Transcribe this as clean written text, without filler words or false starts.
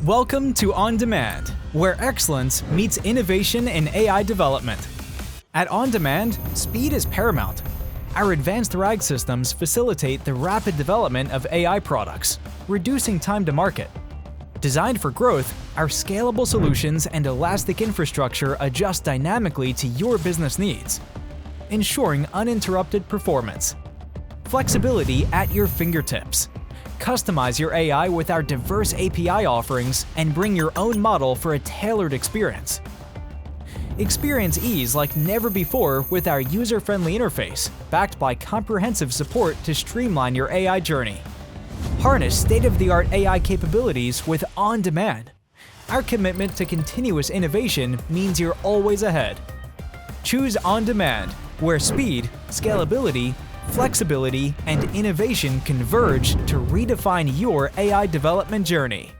Welcome to On Demand, where excellence meets innovation in AI development. At On Demand, speed is paramount. Our advanced RAG systems facilitate the rapid development of AI products, reducing time to market. Designed for growth, our scalable solutions and elastic infrastructure adjust dynamically to your business needs, ensuring uninterrupted performance. Flexibility at your fingertips. Customize your AI with our diverse API offerings and bring your own model for a tailored experience. Experience ease like never before with our user-friendly interface, backed by comprehensive support to streamline your AI journey. Harness state-of-the-art AI capabilities with On Demand. Our commitment to continuous innovation means you're always ahead. Choose On Demand, where speed, scalability, flexibility, and innovation converge to redefine your AI development journey.